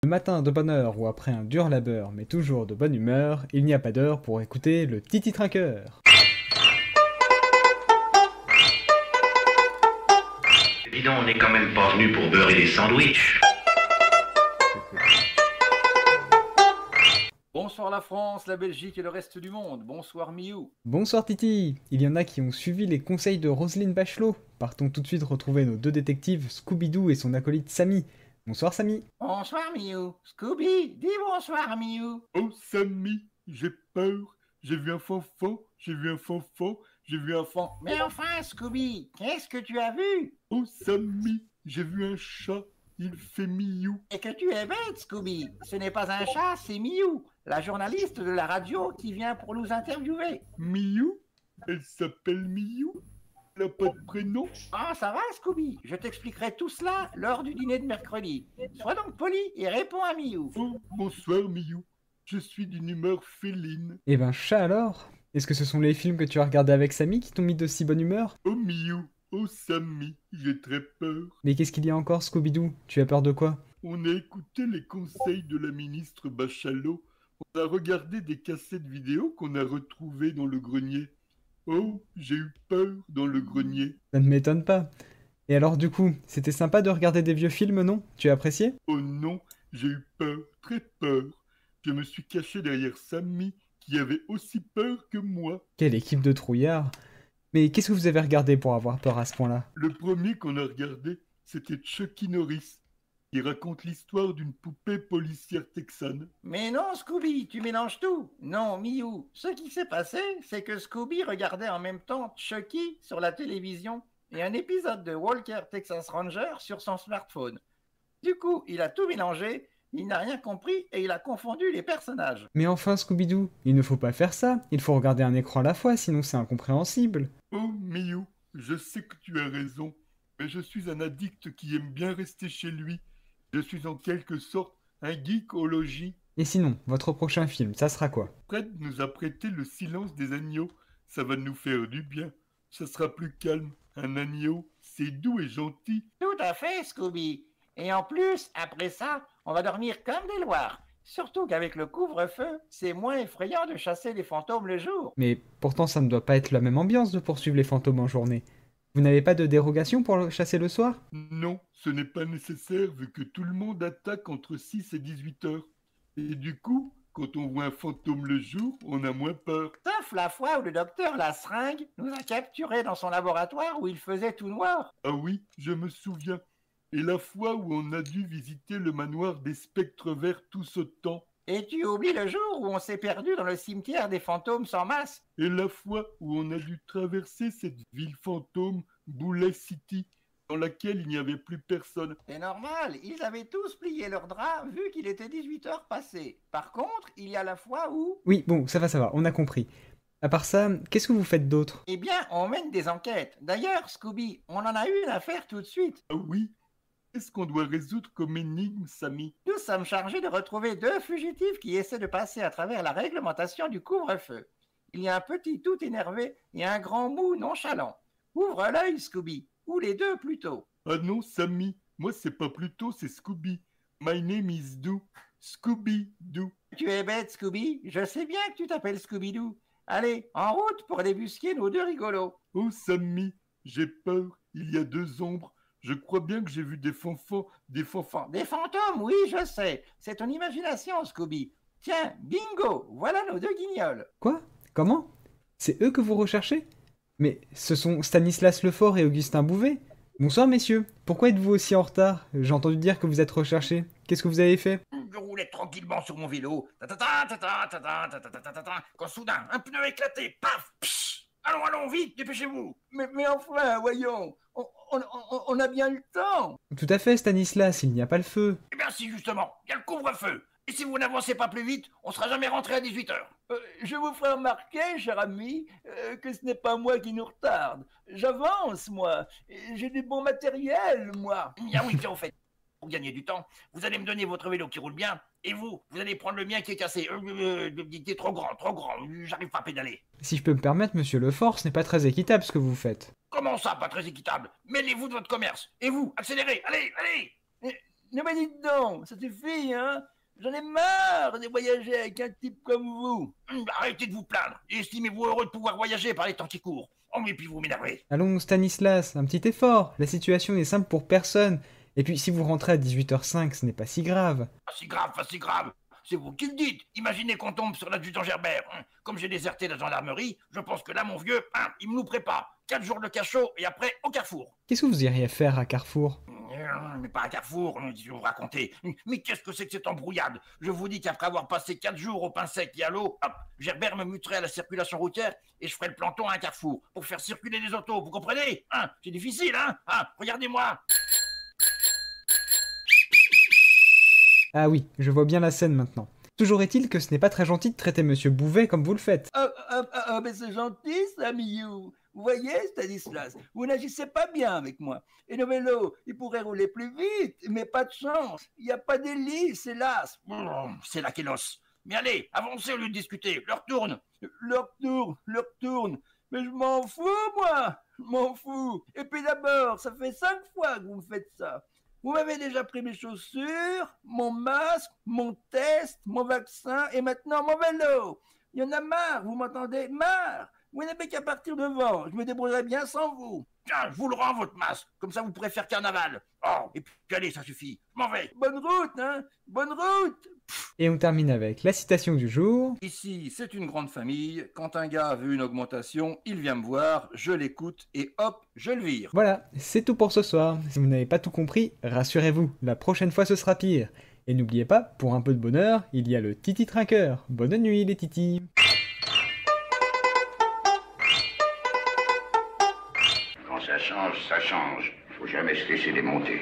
Le matin de bonne heure ou après un dur labeur, mais toujours de bonne humeur, il n'y a pas d'heure pour écouter le Titi Trinqueur. Dis donc, on n'est quand même pas venu pour beurrer des sandwichs. Bonsoir la France, la Belgique et le reste du monde. Bonsoir Miou. Bonsoir Titi. Il y en a qui ont suivi les conseils de Roselyne Bachelot. Partons tout de suite retrouver nos deux détectives, Scooby-Doo et son acolyte Samy. Bonsoir Samy. Bonsoir Miou. Scooby, dis bonsoir Miou. Oh, Samy, j'ai peur. J'ai vu un fanfan, j'ai vu un fanfan, j'ai vu un fan... Mais enfin Scooby, qu'est-ce que tu as vu? Oh, Samy, j'ai vu un chat. Il fait miou. Et que tu es bête Scooby. Ce n'est pas un chat, c'est Miou, la journaliste de la radio qui vient pour nous interviewer. Miou? Elle s'appelle Miou? Elle n'a pas de prénom? Ah, ça va Scooby, je t'expliquerai tout cela lors du dîner de mercredi. Sois donc poli et réponds à Miou. Oh, bonsoir Miou. Je suis d'une humeur féline. Eh ben chat alors. Est-ce que ce sont les films que tu as regardés avec Samy qui t'ont mis de si bonne humeur? Oh Miou, oh Samy, j'ai très peur. Mais qu'est-ce qu'il y a encore Scooby-Doo? Tu as peur de quoi? On a écouté les conseils de la ministre Bachelot. On a regardé des cassettes vidéo qu'on a retrouvées dans le grenier. Oh, j'ai eu peur dans le grenier. Ça ne m'étonne pas. Et alors du coup, c'était sympa de regarder des vieux films, non? Tu as apprécié? Oh non, j'ai eu peur, très peur. Je me suis caché derrière Samy, qui avait aussi peur que moi. Quelle équipe de trouillards. Mais qu'est-ce que vous avez regardé pour avoir peur à ce point-là? Le premier qu'on a regardé, c'était Chucky Norris, qui raconte l'histoire d'une poupée policière texane. Mais non, Scooby, tu mélanges tout. Non, Miou, ce qui s'est passé, c'est que Scooby regardait en même temps Chucky sur la télévision et un épisode de Walker Texas Ranger sur son smartphone. Du coup, il a tout mélangé, il n'a rien compris et il a confondu les personnages. Mais enfin Scooby-Doo, il ne faut pas faire ça. Il faut regarder un écran à la fois, sinon c'est incompréhensible. Oh, Miou, je sais que tu as raison, mais je suis un addict qui aime bien rester chez lui. Je suis en quelque sorte un geek au logis. Et sinon, votre prochain film, ça sera quoi? Fred nous a prêté Le silence des agneaux. Ça va nous faire du bien. Ça sera plus calme. Un agneau, c'est doux et gentil. Tout à fait, Scooby. Et en plus, après ça, on va dormir comme des loirs. Surtout qu'avec le couvre-feu, c'est moins effrayant de chasser les fantômes le jour. Mais pourtant ça ne doit pas être la même ambiance de poursuivre les fantômes en journée. Vous n'avez pas de dérogation pour le chasser le soir? Non, ce n'est pas nécessaire vu que tout le monde attaque entre 6 et 18 heures. Et du coup, quand on voit un fantôme le jour, on a moins peur. Sauf la fois où le docteur Lasringue nous a capturés dans son laboratoire où il faisait tout noir. Ah oui, je me souviens. Et la fois où on a dû visiter le manoir des spectres verts tout sautant. Et tu oublies le jour où on s'est perdu dans le cimetière des fantômes sans masque. Et la fois où on a dû traverser cette ville fantôme, Boulet City, dans laquelle il n'y avait plus personne. C'est normal, ils avaient tous plié leurs draps vu qu'il était 18 heures passées. Par contre, il y a la fois où... Oui, bon, ça va, on a compris. À part ça, qu'est-ce que vous faites d'autre? Eh bien, on mène des enquêtes. D'ailleurs, Scooby, on en a une à faire tout de suite. Ah oui, qu'est-ce qu'on doit résoudre comme énigme, Samy? Nous sommes chargés de retrouver deux fugitifs qui essaient de passer à travers la réglementation du couvre-feu. Il y a un petit tout énervé et un grand mou nonchalant. Ouvre l'œil, Scooby, ou les deux plutôt. Ah non, Samy, moi c'est pas Pluto, c'est Scooby. My name is Doo. Scooby-Doo. Tu es bête, Scooby, je sais bien que tu t'appelles Scooby-Doo. Allez, en route pour débusquer nos deux rigolos. Oh, Samy, j'ai peur, il y a deux ombres. Je crois bien que j'ai vu des fanfans, des fanfans. Des fantômes, oui, je sais. C'est ton imagination, Scooby. Tiens, bingo, voilà nos deux guignols. Quoi? Comment? C'est eux que vous recherchez? Mais ce sont Stanislas Lefort et Augustin Bouvet? Bonsoir messieurs, pourquoi êtes-vous aussi en retard? J'ai entendu dire que vous êtes recherchés. Qu'est-ce que vous avez fait? Je roulais tranquillement sur mon vélo, quand soudain, un pneu éclaté, paf, psh. Allons, vite, dépêchez-vous. Mais enfin, voyons, on a bien eu le temps. Tout à fait Stanislas, il n'y a pas le feu. Eh bien si, justement, il y a le couvre-feu. Et si vous n'avancez pas plus vite, on sera jamais rentré à 18 heures. Je vous ferai remarquer, cher ami, que ce n'est pas moi qui nous retarde. J'avance, moi. J'ai du bon matériel, moi. Bien oui, tiens, au fait, pour gagner du temps, vous allez me donner votre vélo qui roule bien, et vous allez prendre le mien qui est cassé. Il est trop grand, j'arrive pas à pédaler. Si je peux me permettre, monsieur Lefort, ce n'est pas très équitable ce que vous faites. Comment ça, pas très équitable? Mêlez-vous de votre commerce. Et vous, accélérez, allez. Non mais dites donc, ça suffit, hein. J'en ai marre de voyager avec un type comme vous. Arrêtez de vous plaindre. Et estimez-vous heureux de pouvoir voyager par les temps qui courent. Oh, mais puis vous m'énervez. Allons, Stanislas, un petit effort. La situation n'est simple pour personne. Et puis, si vous rentrez à 18h05, ce n'est pas si grave. Pas si grave, pas si grave. C'est vous qui le dites. Imaginez qu'on tombe sur l'adjudant Gerbert. Comme j'ai déserté la gendarmerie, je pense que là, mon vieux, il me nous prépare. 4 jours de cachot et après au Carrefour. Qu'est-ce que vous iriez faire à Carrefour? Mais pas à Carrefour, si vous racontez. Mais qu'est-ce que c'est que cette embrouillade? Je vous dis qu'après avoir passé 4 jours au pain sec et à l'eau, hop, Gerbert me muterait à la circulation routière et je ferais le planton à un Carrefour pour faire circuler les autos, vous comprenez? C'est difficile, regardez-moi. Ah oui, je vois bien la scène maintenant. Toujours est-il que ce n'est pas très gentil de traiter Monsieur Bouvet comme vous le faites. Mais c'est gentil, ça, Miou. Vous voyez, Stanislas, vous n'agissez pas bien avec moi. Et le vélo, il pourrait rouler plus vite, mais pas de chance. Il n'y a pas d'hélice, hélas. C'est là qu'est l'os. Mais allez, avancez au lieu de discuter. L'heure tourne. L'heure tourne. Mais je m'en fous, moi. Je m'en fous. Et puis d'abord, ça fait 5 fois que vous me faites ça. Vous m'avez déjà pris mes chaussures, mon masque, mon test, mon vaccin et maintenant mon vélo. Il y en a marre, vous m'entendez? Marre. Vous n'avez qu'à partir devant. Je me débrouillerai bien sans vous. Tiens, je vous le rends, votre masque. Comme ça, vous pourrez faire carnaval. Oh, et puis allez, ça suffit. Je m'en vais. Bonne route, hein. Bonne route. Et on termine avec la citation du jour. Ici, c'est une grande famille. Quand un gars veut une augmentation, il vient me voir, je l'écoute et hop, je le vire. Voilà, c'est tout pour ce soir. Si vous n'avez pas tout compris, rassurez-vous, la prochaine fois ce sera pire. Et n'oubliez pas, pour un peu de bonheur, il y a le Titi Trinqueur. Bonne nuit les titis. Quand ça change, ça change. Faut jamais se laisser démonter.